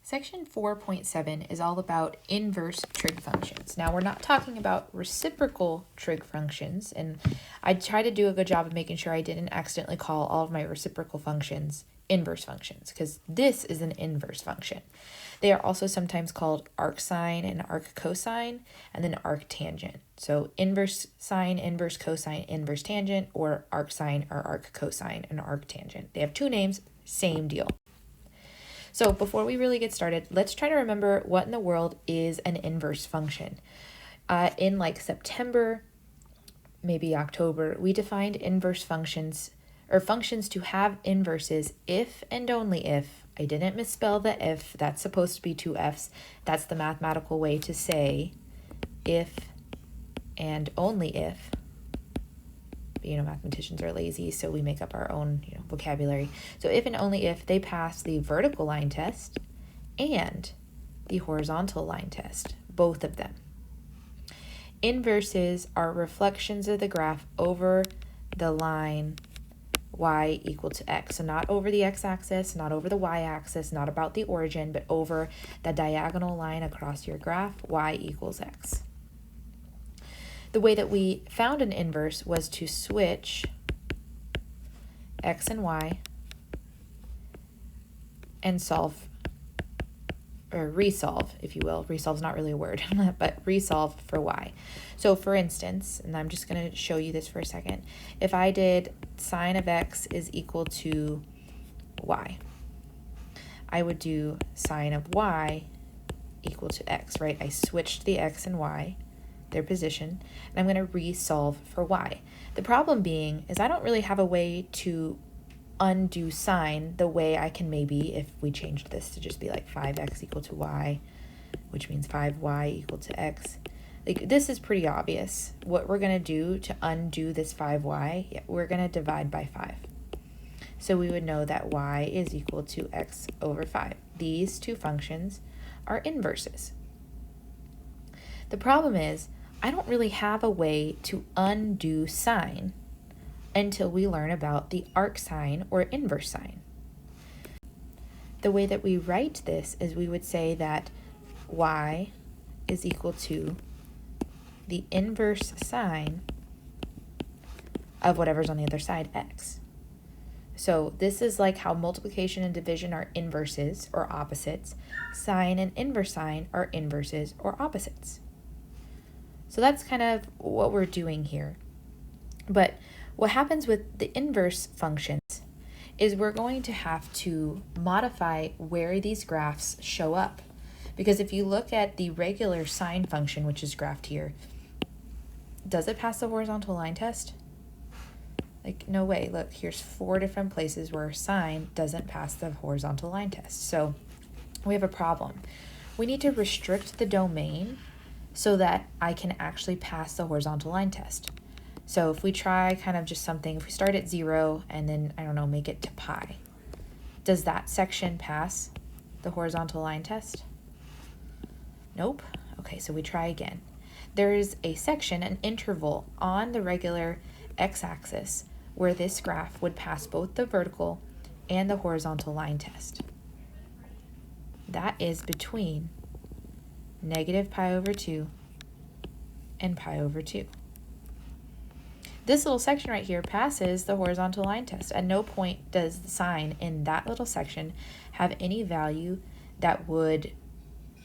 Section 4.7 is all about inverse trig functions. Now, we're not talking about reciprocal trig functions, and I tried to do a good job of making sure I didn't accidentally call all of my reciprocal functions inverse functions, because this is an inverse function. They are also sometimes called arcsine and arccosine, and then arctangent. So inverse sine, inverse cosine, inverse tangent, or arcsine or arccosine and arctangent. They have two names, same deal. So before we really get started, let's try to remember what in the world is an inverse function. In like September, maybe October, we defined inverse functions or functions to have inverses if and only if. I didn't misspell the if, that's supposed to be two F's. That's the mathematical way to say if and only if. Mathematicians are lazy, so we make up our own, vocabulary. So if and only if they pass the vertical line test and the horizontal line test, both of them. Inverses are reflections of the graph over the line y equal to x. So not over the x-axis, not over the y-axis, not about the origin, but over the diagonal line across your graph, y equals x. The way that we found an inverse was to switch x and y and solve, or resolve, if you will. Resolve is not really a word, but resolve for y. So for instance, and I'm just going to show you this for a second, if I did sine of x is equal to y, I would do sine of y equal to x, right? I switched the x and y, their position, and I'm going to resolve for y. The problem being is I don't really have a way to undo sine the way I can maybe if we changed this to just be like 5x equal to y, which means 5y equal to x. Like, this is pretty obvious. What we're going to do to undo this 5y, we're going to divide by 5. So we would know that y is equal to x over 5. These two functions are inverses. The problem is I don't really have a way to undo sine until we learn about the arcsine or inverse sine. The way that we write this is we would say that y is equal to the inverse sine of whatever's on the other side, x. So this is like how multiplication and division are inverses or opposites. Sine and inverse sine are inverses or opposites. So that's kind of what we're doing here. But what happens with the inverse functions is we're going to have to modify where these graphs show up. Because if you look at the regular sine function, which is graphed here, does it pass the horizontal line test? Like, no way. Look, here's 4 different places where sine doesn't pass the horizontal line test. So we have a problem. We need to restrict the domain so that I can actually pass the horizontal line test. So if we try kind of just something, if we start at 0 and then, I don't know, make it to pi, does that section pass the horizontal line test? Nope. Okay, so we try again. There is a section, an interval on the regular x-axis where this graph would pass both the vertical and the horizontal line test. That is between negative pi over 2 and pi over 2. This little section right here passes the horizontal line test. At no point does the sine in that little section have any value that would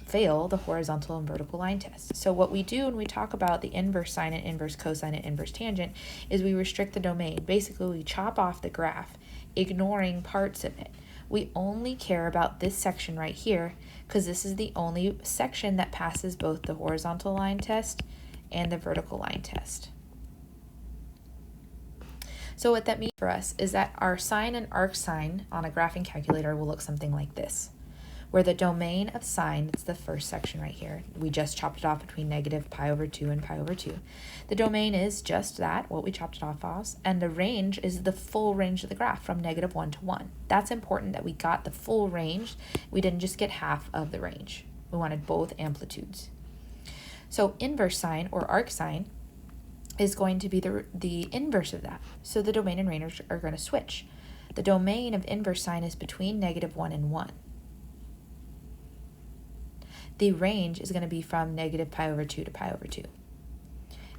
fail the horizontal and vertical line test. So what we do when we talk about the inverse sine and inverse cosine and inverse tangent is we restrict the domain. Basically, we chop off the graph, ignoring parts of it. We only care about this section right here because this is the only section that passes both the horizontal line test and the vertical line test. So what that means for us is that our sine and arcsine on a graphing calculator will look something like this, where the domain of sine, it's the first section right here, we just chopped it off between negative pi over 2 and pi over 2. The domain is just that, what we chopped it off of, and the range is the full range of the graph from negative 1 to 1. That's important that we got the full range. We didn't just get half of the range. We wanted both amplitudes. So inverse sine or arcsine is going to be the inverse of that. So the domain and range are going to switch. The domain of inverse sine is between negative 1 and 1. the range is going to be from negative pi over 2 to pi over 2.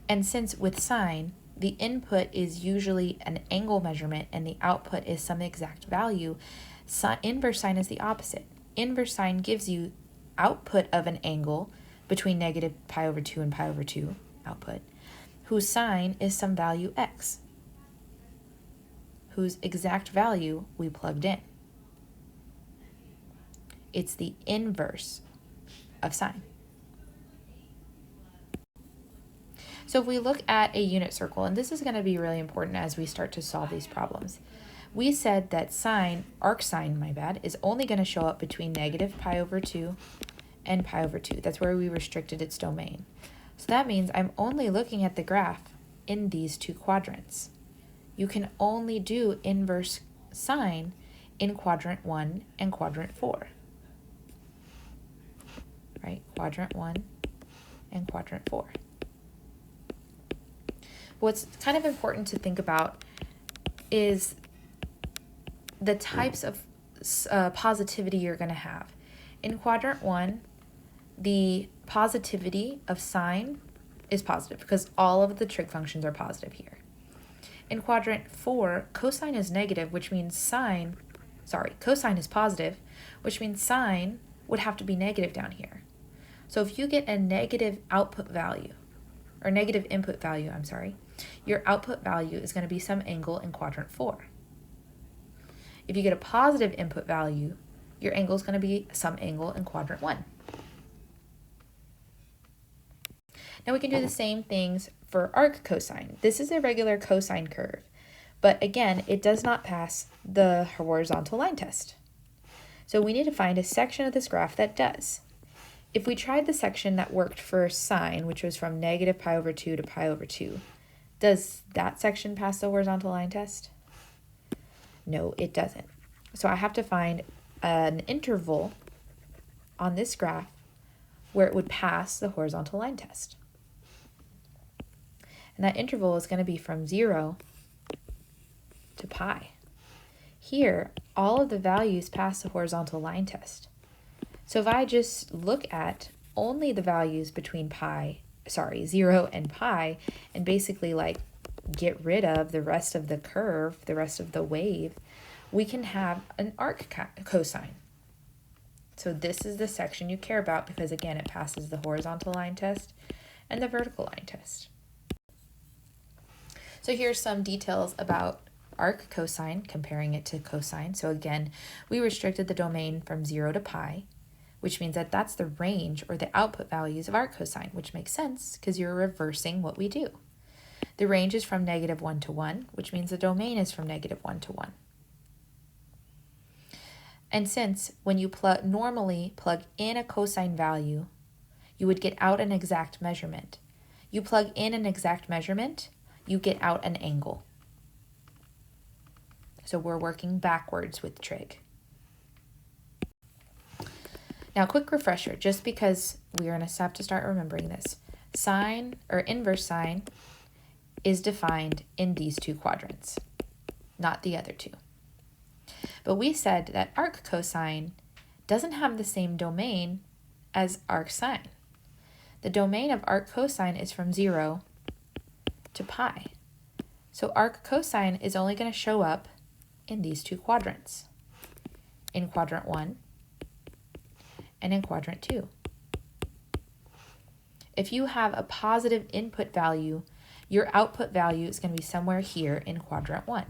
And since with sine, the input is usually an angle measurement and the output is some exact value, inverse sine is the opposite. Inverse sine gives you output of an angle between negative pi over 2 and pi over 2 output, whose sine is some value x, whose exact value we plugged in. It's the inverse of sine. So if we look at a unit circle, and this is going to be really important as we start to solve these problems, we said that sine, arc sine, is only going to show up between negative pi over 2 and pi over 2. That's where we restricted its domain. So that means I'm only looking at the graph in these two quadrants. You can only do inverse sine in quadrant 1 and quadrant 4. Right? Quadrant 1 and quadrant 4. What's kind of important to think about is the types of positivity you're going to have. In quadrant 1, the positivity of sine is positive because all of the trig functions are positive here. In quadrant 4, cosine is negative, which means cosine is positive, which means sine would have to be negative down here. So if you get a negative output value, or negative input value, your output value is going to be some angle in quadrant 4. If you get a positive input value, your angle is going to be some angle in quadrant 1. Now we can do the same things for arc cosine. This is a regular cosine curve, but again, it does not pass the horizontal line test. So we need to find a section of this graph that does. If we tried the section that worked for sine, which was from negative pi over 2 to pi over 2, does that section pass the horizontal line test? No, it doesn't. So I have to find an interval on this graph where it would pass the horizontal line test. And that interval is going to be from 0 to pi. Here, all of the values pass the horizontal line test. So if I just look at only the values between 0 and pi, and basically get rid of the rest of the curve, the rest of the wave, we can have an arc cosine. So this is the section you care about because, again, it passes the horizontal line test and the vertical line test. So here's some details about arc cosine, comparing it to cosine. So again, we restricted the domain from 0 to pi, which means that that's the range or the output values of arc cosine, which makes sense because you're reversing what we do. The range is from negative 1 to 1, which means the domain is from negative 1 to 1. And since when you normally plug in a cosine value, you would get out an exact measurement. You plug in an exact measurement, you get out an angle. So we're working backwards with trig. Now, quick refresher, just because we are going to have to start remembering this. Sine, or inverse sine, is defined in these two quadrants, not the other two. But we said that arc cosine doesn't have the same domain as arc sine. The domain of arc cosine is from 0 to pi. So arc cosine is only going to show up in these two quadrants, in quadrant 1 and in quadrant 2. If you have a positive input value, your output value is going to be somewhere here in quadrant 1.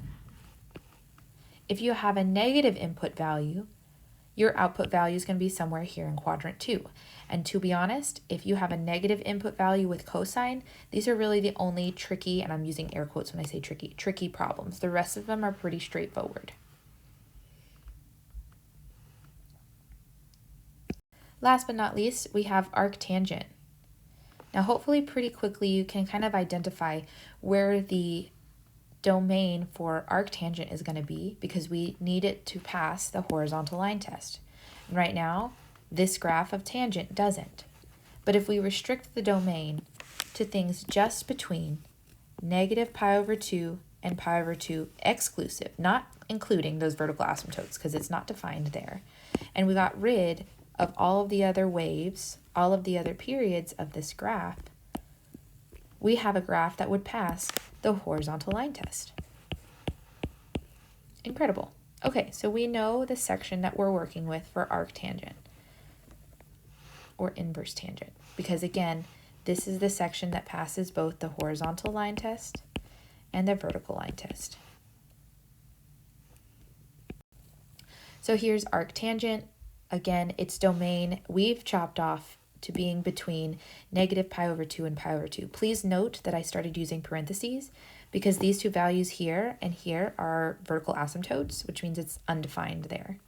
If you have a negative input value, your output value is going to be somewhere here in quadrant 2. And to be honest, if you have a negative input value with cosine, these are really the only tricky, and I'm using air quotes when I say tricky problems. The rest of them are pretty straightforward. Last but not least, we have arctangent. Now, hopefully pretty quickly you can kind of identify where the domain for arctangent is going to be because we need it to pass the horizontal line test. And right now, this graph of tangent doesn't. But if we restrict the domain to things just between negative pi over 2 and pi over 2 exclusive, not including those vertical asymptotes because it's not defined there, and we got rid of all of the other waves all of the other periods of this graph, we have a graph that would pass the horizontal line test. Incredible. Okay, so we know the section that we're working with for arctangent or inverse tangent, because again, this is the section that passes both the horizontal line test and the vertical line test. So here's arctangent. Again, its domain we've chopped off to being between negative pi over 2 and pi over 2. Please note that I started using parentheses because these two values here and here are vertical asymptotes, which means it's undefined there.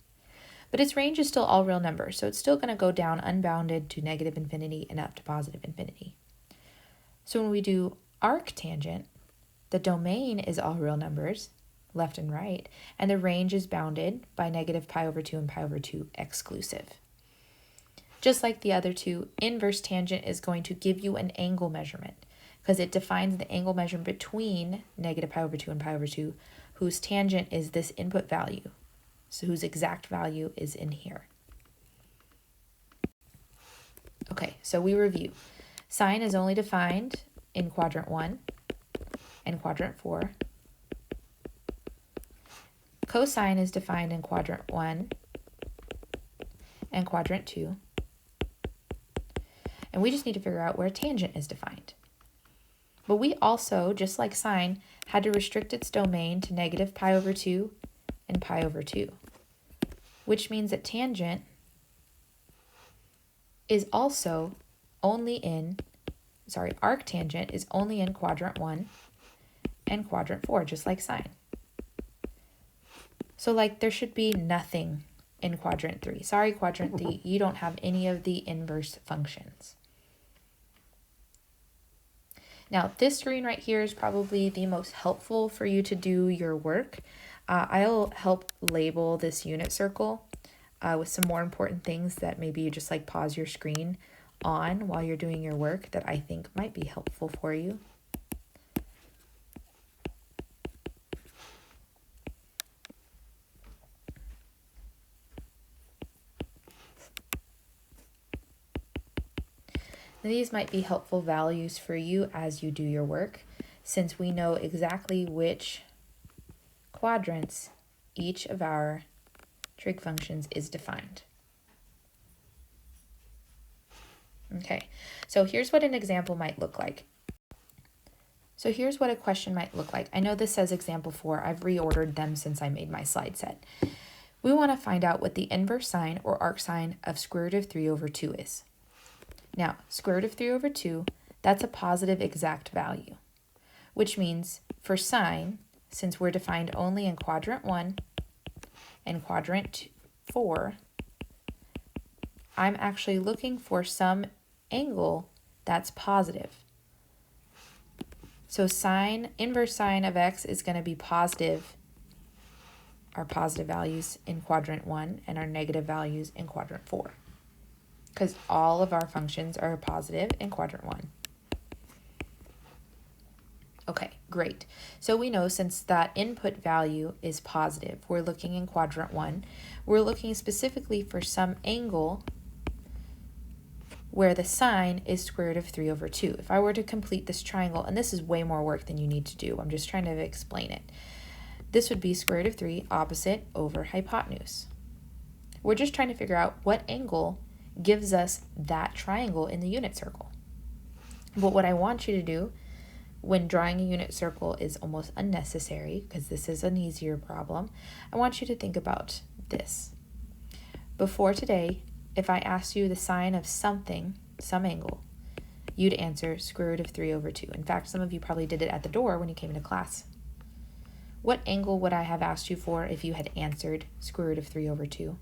But its range is still all real numbers, so it's still going to go down unbounded to negative infinity and up to positive infinity. So when we do arctangent, the domain is all real numbers, left and right, and the range is bounded by negative pi over 2 and pi over 2 exclusive. Just like the other two, inverse tangent is going to give you an angle measurement because it defines the angle measurement between negative pi over 2 and pi over 2, whose tangent is this input value, so whose exact value is in here. Okay, so we review. Sine is only defined in quadrant 1 and quadrant 4. Cosine is defined in quadrant 1 and quadrant 2. And we just need to figure out where tangent is defined. But we also, just like sine, had to restrict its domain to negative pi over 2 and pi over 2, which means that tangent is also only in, arctangent is only in quadrant 1 and quadrant 4, just like sine. So like there should be nothing in quadrant 3. Sorry, quadrant 3, you don't have any of the inverse functions. Now this screen right here is probably the most helpful for you to do your work. I'll help label this unit circle with some more important things that maybe you just like pause your screen on while you're doing your work that I think might be helpful for you. These might be helpful values for you as you do your work, since we know exactly which quadrants each of our trig functions is defined. Okay, so here's what an example might look like. So here's what a question might look like. I know this says example 4. I've reordered them since I made my slide set. We want to find out what the inverse sine or arcsine of square root of 3 over 2 is. Now, square root of 3 over 2, that's a positive exact value, which means for sine, since we're defined only in quadrant 1 and quadrant 4, I'm actually looking for some angle that's positive. So inverse sine of x is going to be positive, our positive values in quadrant 1 and our negative values in quadrant 4. Because all of our functions are positive in quadrant 1. Okay, great. So we know since that input value is positive, we're looking in quadrant 1. We're looking specifically for some angle where the sine is square root of 3 over 2. If I were to complete this triangle, and this is way more work than you need to do, I'm just trying to explain it. This would be square root of 3 opposite over hypotenuse. We're just trying to figure out what angle gives us that triangle in the unit circle. But what I want you to do when drawing a unit circle is almost unnecessary, because this is an easier problem. I want you to think about this. Before today, if I asked you the sine of something, some angle, you'd answer square root of 3 over 2. In fact, some of you probably did it at the door when you came into class. What angle would I have asked you for if you had answered square root of 3 over 2?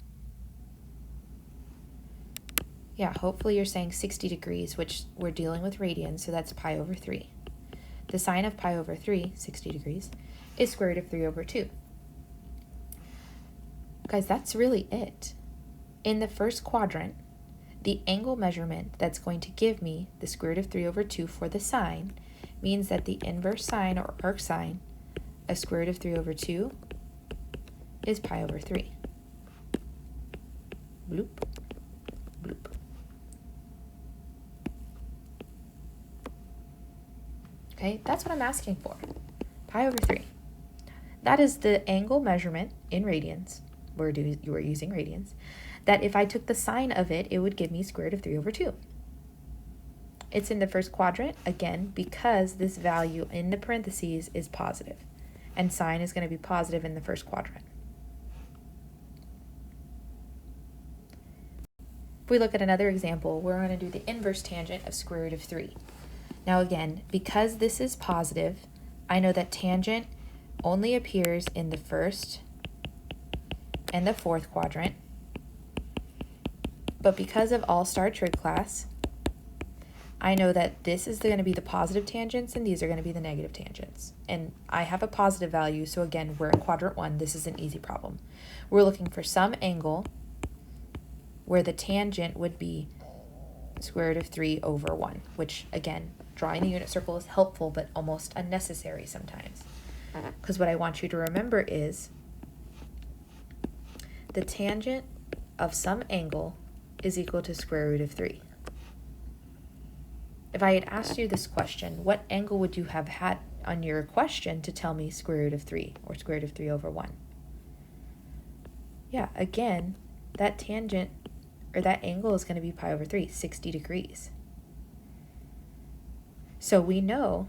Yeah, hopefully you're saying 60 degrees, which we're dealing with radians, so that's pi over 3. The sine of pi over 3, 60 degrees, is square root of 3 over 2. Guys, that's really it. In the first quadrant, the angle measurement that's going to give me the square root of 3 over 2 for the sine means that the inverse sine or arcsine of square root of 3 over 2 is pi over 3. Bloop, bloop. Okay, that's what I'm asking for. Pi over 3. That is the angle measurement in radians. We're using radians. That if I took the sine of it, it would give me square root of 3 over 2. It's in the first quadrant, again, because this value in the parentheses is positive. And sine is going to be positive in the first quadrant. If we look at another example, we're going to do the inverse tangent of square root of 3. Now again, because this is positive, I know that tangent only appears in the first and the fourth quadrant. But because of all-star trig class, I know that this is going to be the positive tangents and these are going to be the negative tangents. And I have a positive value, so again, we're in quadrant 1. This is an easy problem. We're looking for some angle where the tangent would be square root of 3 over 1, which again, drawing the unit circle is helpful but almost unnecessary sometimes. Because what I want you to remember is the tangent of some angle is equal to square root of 3. If I had asked you this question, what angle would you have had on your question to tell me square root of 3 or square root of 3 over 1? Yeah, again, that tangent or that angle is going to be pi over 3, 60 degrees. So we know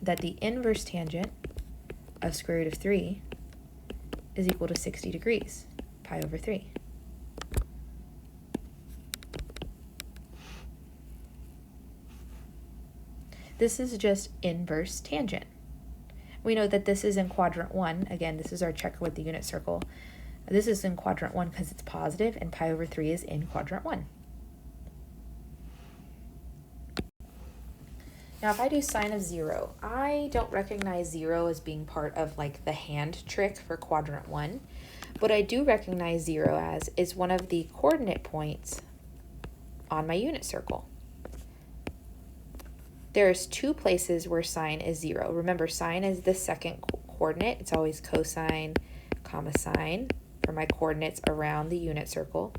that the inverse tangent of square root of 3 is equal to 60 degrees, pi over 3. This is just inverse tangent. We know that this is in quadrant 1. Again, this is our checker with the unit circle. This is in quadrant 1 because it's positive, and pi over 3 is in quadrant 1. Now, if I do sine of 0, I don't recognize 0 as being part of like the hand trick for quadrant 1. What I do recognize 0 as is one of the coordinate points on my unit circle. There's 2 places where sine is 0. Remember, sine is the second coordinate. It's always cosine, comma sine for my coordinates around the unit circle.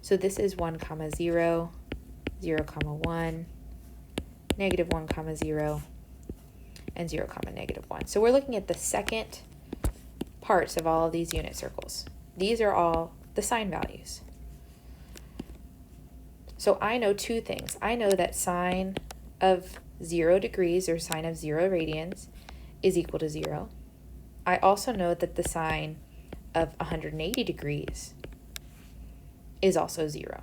So this is 1, 0, 0, 1, negative 1, 0, and 0, negative 1. So we're looking at the second parts of all of these unit circles. These are all the sine values. So I know 2 things. I know that sine of 0 degrees or sine of 0 radians is equal to 0. I also know that the sine of 180 degrees is also 0.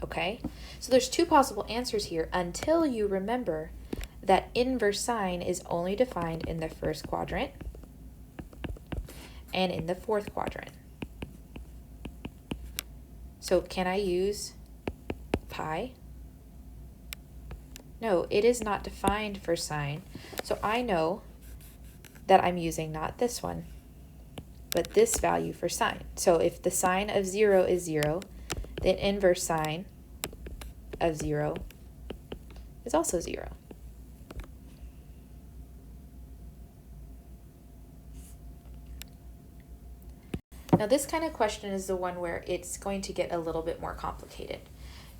Okay, so there's 2 possible answers here until you remember that inverse sine is only defined in the first quadrant and in the fourth quadrant. So can I use pi? No, it is not defined for sine. So I know that I'm using not this one, but this value for sine. So if the sine of 0 is 0, then inverse sine of 0 is also 0. Now this kind of question is the one where it's going to get a little bit more complicated.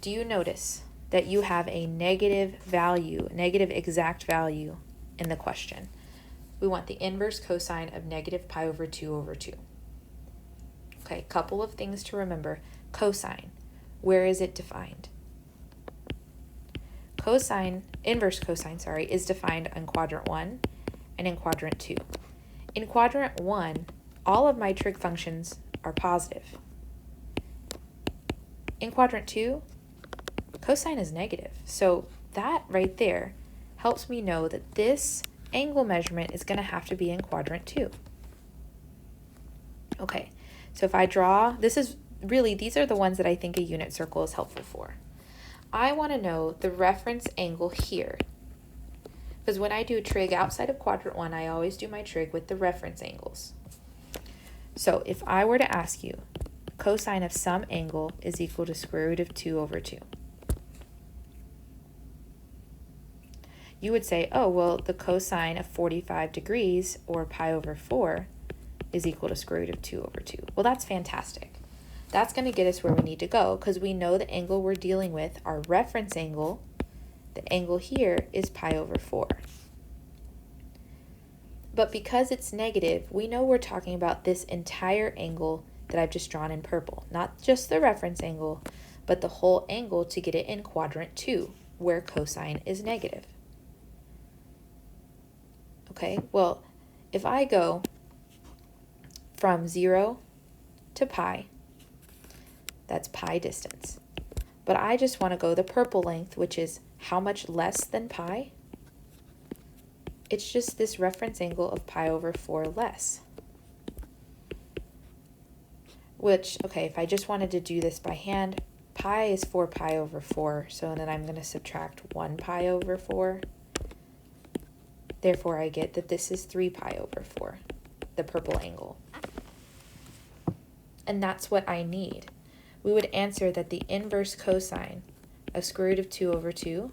Do you notice that you have a negative value, negative exact value in the question? We want the inverse cosine of negative pi over 2 over 2. Okay, couple of things to remember. Cosine, where is it defined? Inverse cosine, is defined in quadrant 1 and in quadrant 2. In quadrant 1, all of my trig functions are positive. In quadrant 2, cosine is negative. So that right there helps me know that this angle measurement is going to have to be in quadrant 2. Okay, so if I draw, these are the ones that I think a unit circle is helpful for. I want to know the reference angle here. Because when I do trig outside of quadrant 1, I always do my trig with the reference angles. So if I were to ask you, cosine of some angle is equal to square root of 2 over 2. You would say, oh, well, the cosine of 45 degrees, or pi over 4, is equal to square root of 2 over 2. Well, that's fantastic. That's going to get us where we need to go, because we know the angle we're dealing with, our reference angle, The angle here is pi over 4. But because it's negative, we know we're talking about this entire angle that I've just drawn in purple. Not just the reference angle, but the whole angle to get it in quadrant 2, where cosine is negative. Okay, well, if I go from 0 to pi, that's pi distance. But I just want to go the purple length, which is how much less than pi? It's just this reference angle of pi over 4 less. Which, okay, if I just wanted to do this by hand, pi is 4 pi over 4, so then I'm going to subtract 1 pi over 4. Therefore, I get that this is 3 pi over 4, the purple angle. And that's what I need. We would answer that the inverse cosine of square root of 2 over 2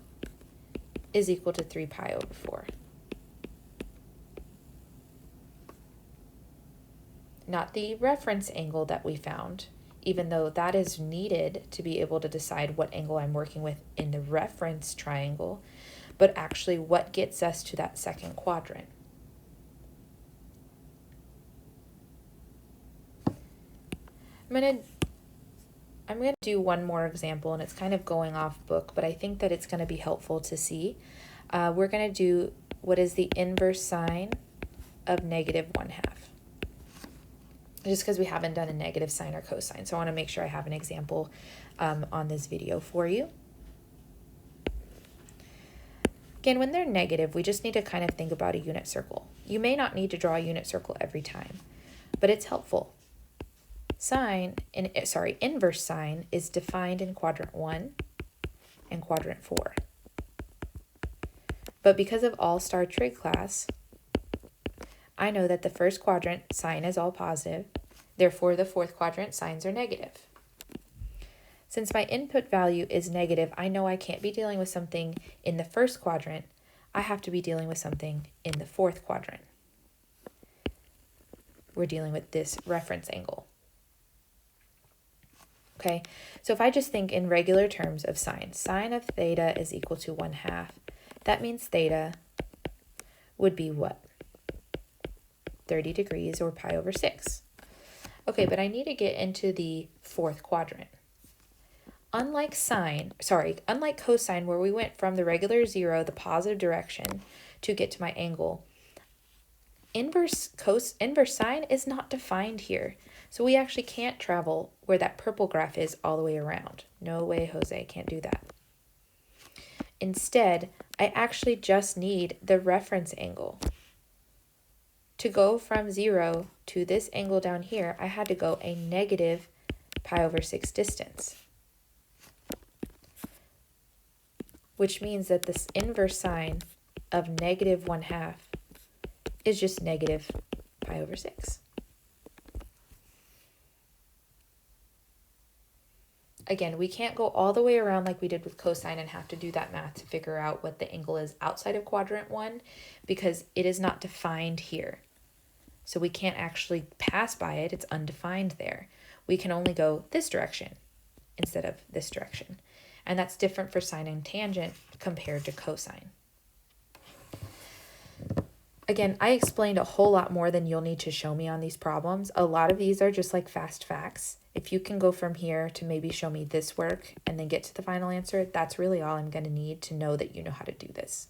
is equal to 3 pi over 4. Not the reference angle that we found, even though that is needed to be able to decide what angle I'm working with in the reference triangle, but actually what gets us to that second quadrant. I'm gonna do one more example, and it's kind of going off book, but I think that it's gonna be helpful to see. We're gonna do what is the inverse sine of negative 1/2. Just because we haven't done a negative sine or cosine. So I want to make sure I have an example on this video for you. Again, when they're negative, we just need to kind of think about a unit circle. You may not need to draw a unit circle every time, but it's helpful. Inverse sine is defined in quadrant 1 and quadrant 4. But because of all-star trig class, I know that the first quadrant sine is all positive, therefore the fourth quadrant sines are negative. Since my input value is negative, I know I can't be dealing with something in the first quadrant. I have to be dealing with something in the fourth quadrant. We're dealing with this reference angle. Okay, so if I just think in regular terms of sine, sine of theta is equal to 1/2. That means theta would be what? 30 degrees or pi over 6. Okay, but I need to get into the fourth quadrant. Unlike cosine, where we went from the regular 0, the positive direction, to get to my angle, inverse sine is not defined here. So we actually can't travel where that purple graph is all the way around. No way, Jose, can't do that. Instead, I actually just need the reference angle. To go from 0 to this angle down here, I had to go a negative pi over 6 distance. Which means that this inverse sine of negative 1/2 is just negative pi over 6. Again, we can't go all the way around like we did with cosine and have to do that math to figure out what the angle is outside of quadrant 1 because it is not defined here. So we can't actually pass by it. It's undefined there. We can only go this direction instead of this direction. And that's different for sine and tangent compared to cosine. Again, I explained a whole lot more than you'll need to show me on these problems. A lot of these are just like fast facts. If you can go from here to maybe show me this work and then get to the final answer, that's really all I'm going to need to know that you know how to do this.